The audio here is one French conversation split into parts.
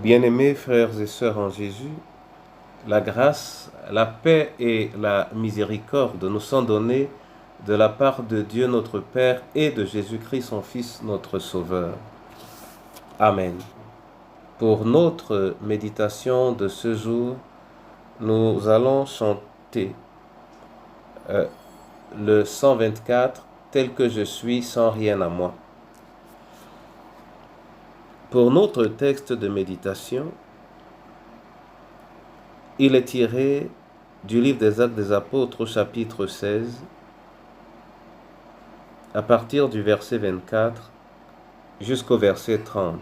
Bien-aimés frères et sœurs en Jésus, la grâce, la paix et la miséricorde nous sont données de la part de Dieu notre Père et de Jésus-Christ son Fils notre Sauveur. Amen. Pour notre méditation de ce jour, nous allons chanter le 124, tel que je suis sans rien à moi. Pour notre texte de méditation, il est tiré du livre des Actes des Apôtres au chapitre 16, à partir du verset 24 jusqu'au verset 30.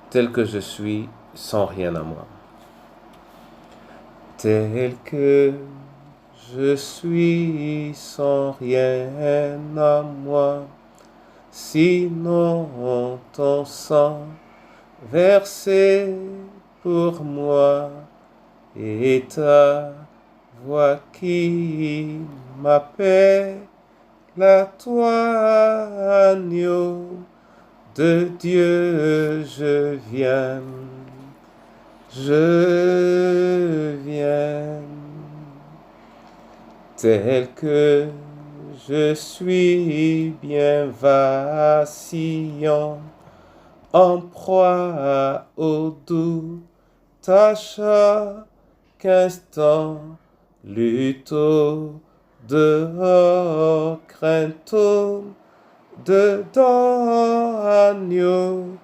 Tel que je suis sans rien à moi. Tel que je suis sans rien à moi, sinon ton sang versé pour moi et ta voix qui m'appelle à toi, agneau de Dieu, je viens. Tel que je suis bien vacillant, en proie au doute à chaque instant, lutte au dehors, crainte au dedans, agneau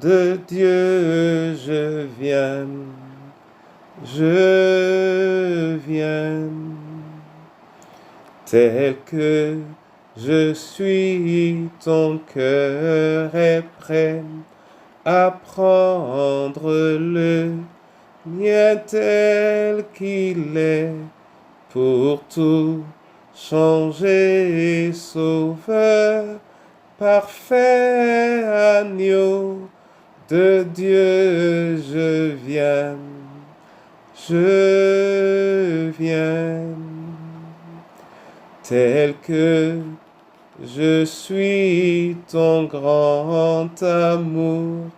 de Dieu, je viens. Tel que je suis, ton cœur est prêt à prendre le mien tel qu'il est, pour tout changer, sauveur, parfait agneau de Dieu, je viens. Tel que je suis, ton grand amour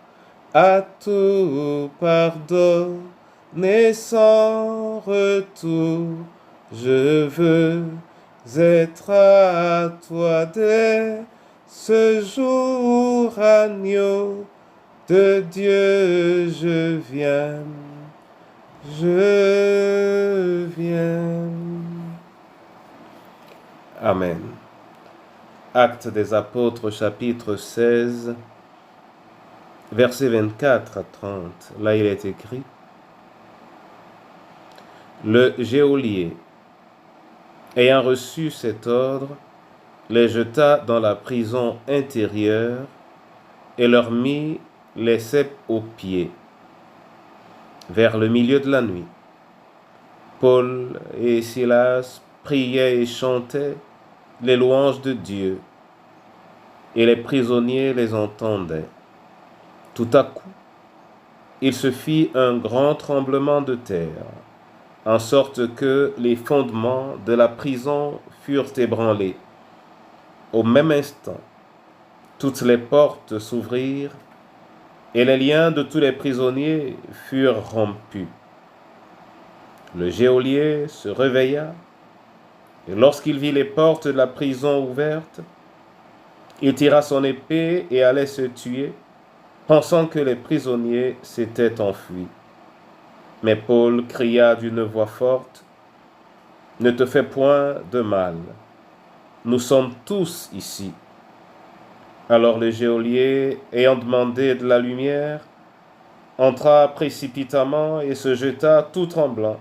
à tout pardonner sans retour. Je veux être à toi dès ce jour, agneau de Dieu, je viens. Amen. Actes des Apôtres, chapitre 16, versets 24 à 30. Là, il est écrit: le geôlier, ayant reçu cet ordre, les jeta dans la prison intérieure et leur mit les ceps aux pieds. Vers le milieu de la nuit, Paul et Silas priaient et chantaient les louanges de Dieu, et les prisonniers les entendaient. Tout à coup, il se fit un grand tremblement de terre, en sorte que les fondements de la prison furent ébranlés. Au même instant, toutes les portes s'ouvrirent, et les liens de tous les prisonniers furent rompus. Le geôlier se réveilla, et lorsqu'il vit les portes de la prison ouvertes, il tira son épée et allait se tuer, pensant que les prisonniers s'étaient enfuis. Mais Paul cria d'une voix forte: « Ne te fais point de mal, nous sommes tous ici. » Alors le geôlier, ayant demandé de la lumière, entra précipitamment et se jeta tout tremblant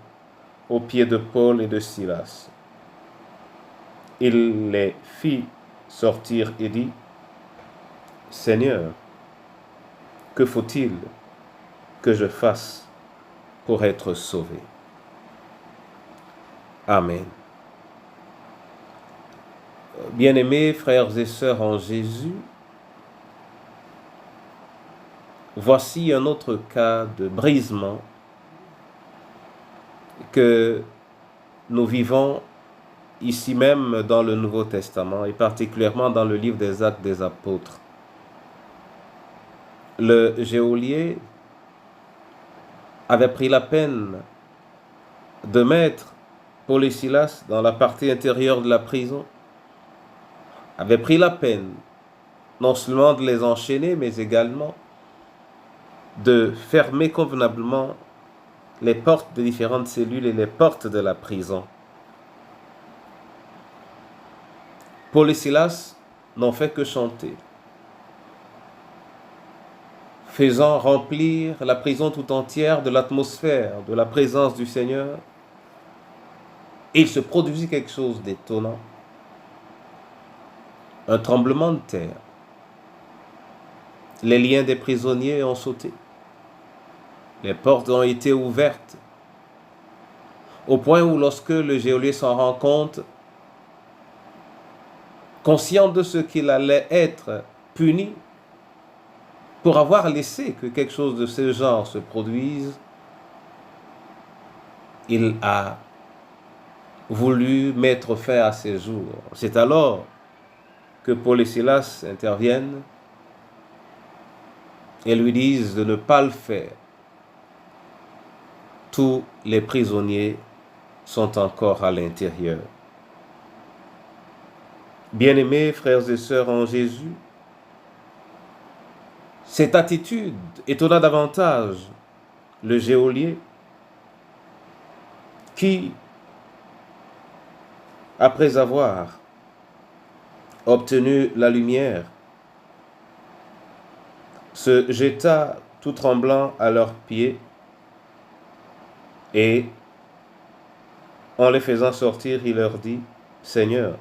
aux pieds de Paul et de Silas. Il les fit sortir et dit: « Seigneur, que faut-il que je fasse pour être sauvé? » Amen. Bien-aimés frères et sœurs en Jésus, voici un autre cas de brisement que nous vivons ici même dans le Nouveau Testament et particulièrement dans le livre des Actes des Apôtres. le geôlier avait pris la peine de mettre Paul et Silas dans la partie intérieure de la prison, avait pris la peine non seulement de les enchaîner, mais également de fermer convenablement les portes des différentes cellules et les portes de la prison. Paul et Silas n'ont fait que chanter, faisant remplir la prison tout entière de l'atmosphère, de la présence du Seigneur. Et il se produisit quelque chose d'étonnant. Un tremblement de terre. Les liens des prisonniers ont sauté. Les portes ont été ouvertes. Au point où lorsque le geôlier s'en rend compte, conscient de ce qu'il allait être puni pour avoir laissé que quelque chose de ce genre se produise, il a voulu mettre fin à ses jours. C'est alors que Paul et Silas interviennent et lui disent de ne pas le faire. Tous les prisonniers sont encore à l'intérieur. Bien-aimés frères et sœurs en Jésus, cette attitude étonna davantage le geôlier qui, après avoir obtenu la lumière, se jeta tout tremblant à leurs pieds et, en les faisant sortir, il leur dit, « Seigneur,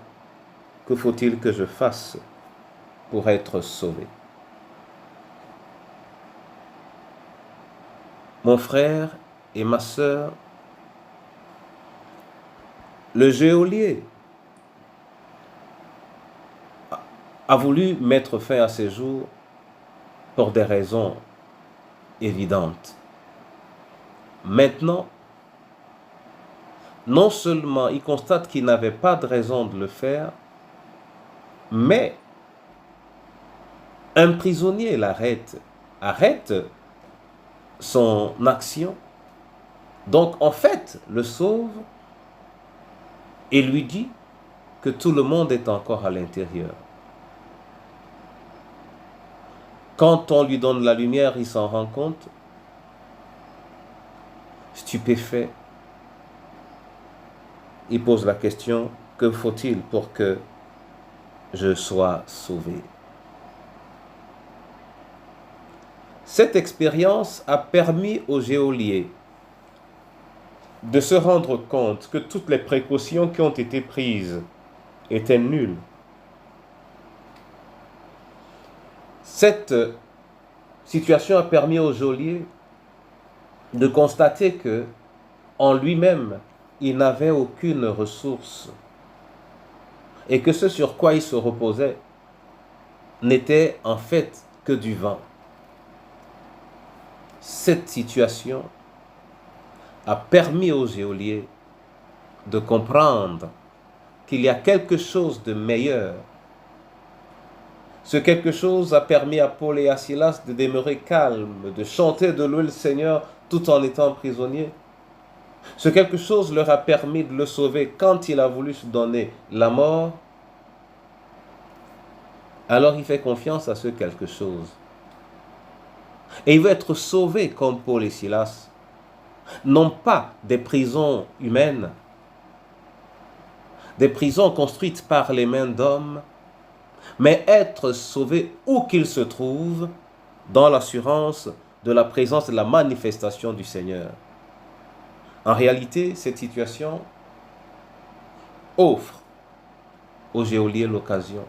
que faut-il que je fasse pour être sauvé ?» Mon frère et ma sœur, le geôlier a voulu mettre fin à ses jours pour des raisons évidentes. Maintenant, non seulement il constate qu'il n'avait pas de raison de le faire, mais un prisonnier l'arrête, arrête son action, donc en fait le sauve et lui dit que tout le monde est encore à l'intérieur. Quand on lui donne la lumière, il s'en rend compte, stupéfait. Il pose la question, que faut-il pour que je sois sauvé? Cette expérience a permis au geôlier de se rendre compte que toutes les précautions qui ont été prises étaient nulles. Cette situation a permis au geôlier de constater que, en lui-même, il n'avait aucune ressource et que ce sur quoi il se reposait n'était en fait que du vent. Cette situation a permis au geôlier de comprendre qu'il y a quelque chose de meilleur. Ce quelque chose a permis à Paul et à Silas de demeurer calmes, de chanter, de louer le Seigneur tout en étant prisonniers. Ce quelque chose leur a permis de le sauver quand il a voulu se donner la mort. Alors il fait confiance à ce quelque chose. Et il veut être sauvé comme Paul et Silas. Non pas des prisons humaines, des prisons construites par les mains d'hommes, mais être sauvé où qu'il se trouve dans l'assurance de la présence et de la manifestation du Seigneur. En réalité, cette situation offre au geôlier l'occasion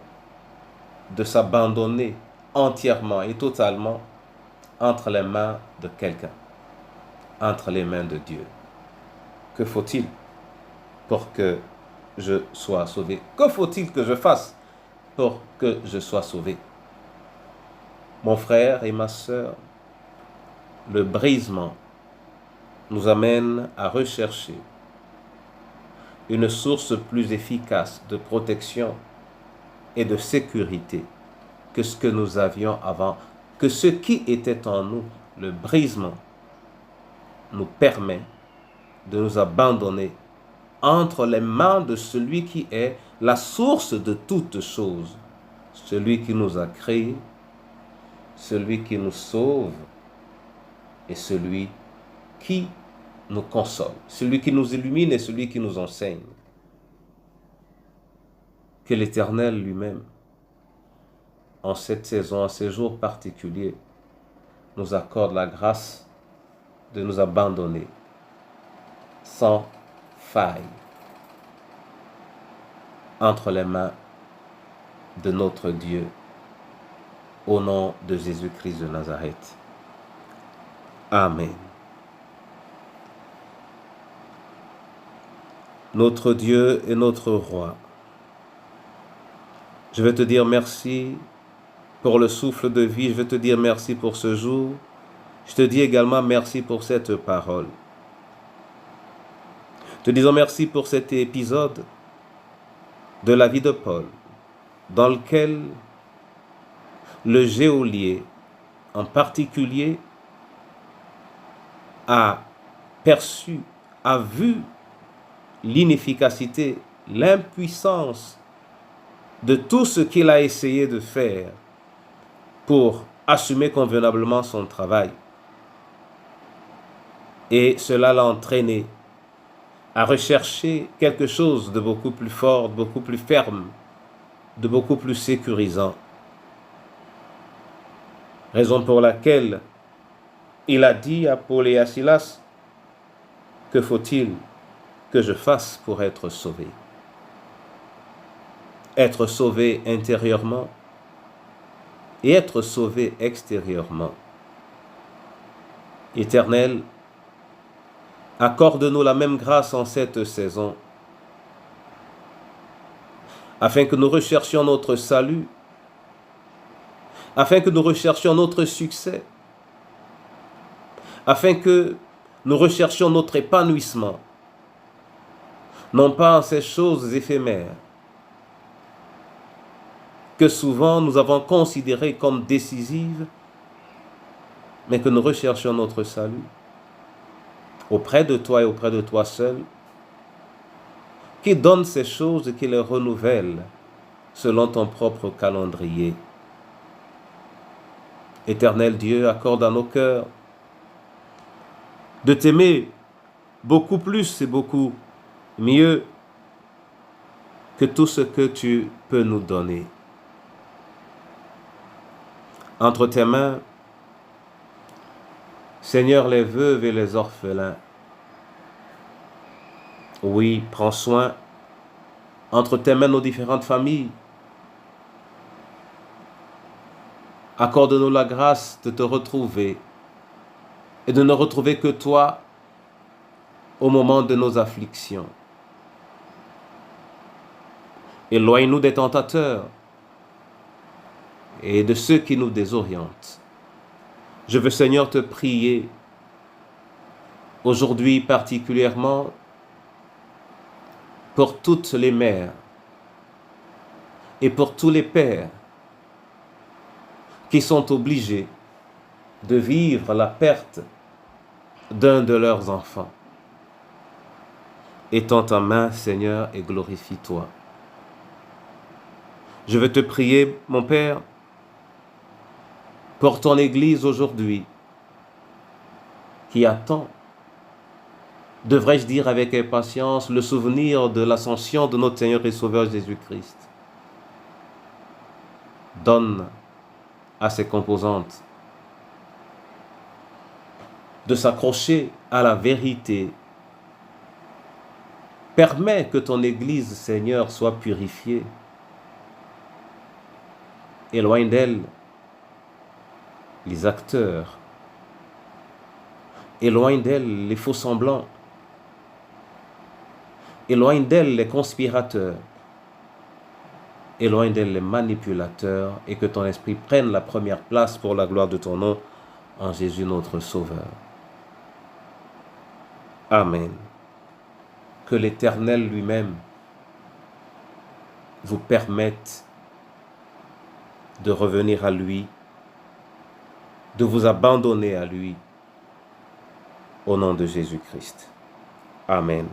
de s'abandonner entièrement et totalement entre les mains de quelqu'un, entre les mains de Dieu. Que faut-il pour que je sois sauvé? Que faut-il que je fasse pour que je sois sauvé? Mon frère et ma sœur, le brisement nous amène à rechercher une source plus efficace de protection et de sécurité que ce que nous avions avant que ce qui était en nous, le brisement, nous permet de nous abandonner entre les mains de celui qui est la source de toutes choses, celui qui nous a créés, celui qui nous sauve et celui qui nous console, celui qui nous illumine et celui qui nous enseigne. Que l'Éternel lui-même, en cette saison, en ces jours particuliers, nous accorde la grâce de nous abandonner sans faille entre les mains de notre Dieu, au nom de Jésus-Christ de Nazareth. Amen. Notre Dieu et notre Roi, je veux te dire merci pour le souffle de vie, je veux te dire merci pour ce jour, je te dis également merci pour cette parole. Te disons merci pour cet épisode de la vie de Paul, dans lequel le geôlier en particulier a perçu, a vu l'inefficacité, l'impuissance de tout ce qu'il a essayé de faire pour assumer convenablement son travail. Et cela l'a entraîné à rechercher quelque chose de beaucoup plus fort, de beaucoup plus ferme, de beaucoup plus sécurisant. Raison pour laquelle il a dit à Paul et à Silas, que faut-il que je fasse pour être sauvé? Être sauvé intérieurement et être sauvé extérieurement. Éternel, accorde-nous la même grâce en cette saison, afin que nous recherchions notre salut, afin que nous recherchions notre succès, afin que nous recherchions notre épanouissement, non pas en ces choses éphémères que souvent nous avons considérées comme décisives, mais que nous recherchions notre salut auprès de toi et auprès de toi seul, qui donne ces choses et qui les renouvelle selon ton propre calendrier. Éternel Dieu, accorde à nos cœurs de t'aimer beaucoup plus et beaucoup mieux que tout ce que tu peux nous donner. Entre tes mains, Seigneur, les veuves et les orphelins. Oui, prends soin. Entre tes mains, nos différentes familles. Accorde-nous la grâce de te retrouver et de ne retrouver que toi au moment de nos afflictions. Éloigne-nous des tentateurs et de ceux qui nous désorientent. Je veux, Seigneur, te prier aujourd'hui particulièrement pour toutes les mères et pour tous les pères qui sont obligés de vivre la perte d'un de leurs enfants. Étends ta main, Seigneur, et glorifie-toi. Je veux te prier, mon Père, pour ton Église aujourd'hui, qui attend, devrais-je dire avec impatience, le souvenir de l'ascension de notre Seigneur et Sauveur Jésus-Christ. Donne à ses composantes de s'accrocher à la vérité. Permets que ton Église, Seigneur, soit purifiée. Éloigne d'elle les acteurs. Éloigne d'elle les faux-semblants. Éloigne d'elle les conspirateurs. Éloigne d'elle les manipulateurs et que ton esprit prenne la première place pour la gloire de ton nom en Jésus notre Sauveur. Amen. Que l'Éternel lui-même vous permette de revenir à lui de vous abandonner à lui. Au nom de Jésus-Christ. Amen.